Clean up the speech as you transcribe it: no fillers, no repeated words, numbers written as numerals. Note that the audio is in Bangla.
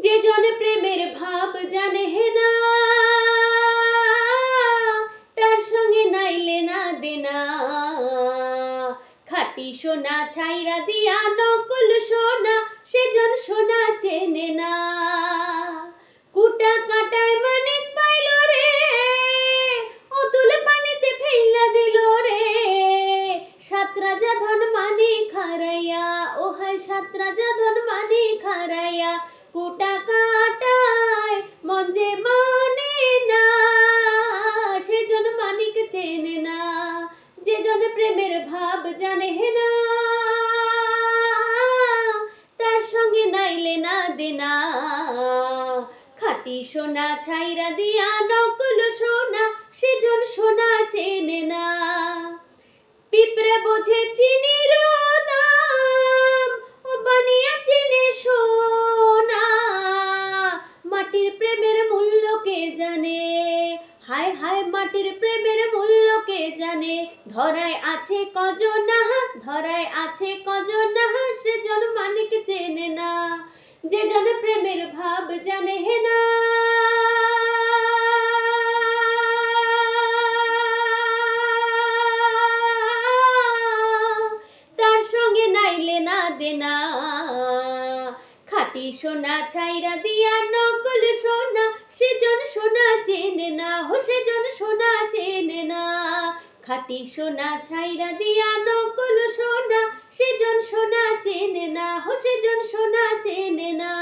যে জন প্রেমের ভাব জানে হে না, তার সঙ্গে নাইলে না দেনা। খাঁটি সোনা ছাইরা দিয়া নকল সোনা, সেজন সোনা চেনে না। কুটা কাটায় মানিক পাইল রে, অতুল পানিতে ফেইলা দিল রে। সাত রাজা ধন মানিক হারাইয়া, ও হায় সাত রাজা ধন মানিক হারাইয়া। কুটা কাটায় মন যে মানে না, সেজন মানিক চেনে না। যে জন প্রেমের ভাব জানে হে না, তার সঙ্গে নাইলে না দেনা। খাঁটি সোনা ছাইরা দিয়া নকল সোনা, সেজন সোনা চেনে না। পিঁপড়ে বোঝে চিনির দাম, ও বানিয়া চেনে সোনা। মাটির প্রেমের মূল্য কে জানে, হায় হায় মাটির প্রেমের মূল্য কে জানে। ধরায় আছে কজনা, ধরায় আছে কজনা, সেজন মানিক চেনে না। যে জন প্রেমের ভাব জানে হে না, তার সঙ্গে নাইলে না দেনা। খাঁটি সোনা ছাইরা দিয়া নকল সোনা, সেজন সোনা চেনে না, হো সেজন সোনা চেনে না। খাঁটি সোনা ছাইরা দিয়া নকল সোনা, সেজন সোনা চেনে না, হো সেজন সোনা চেনে না।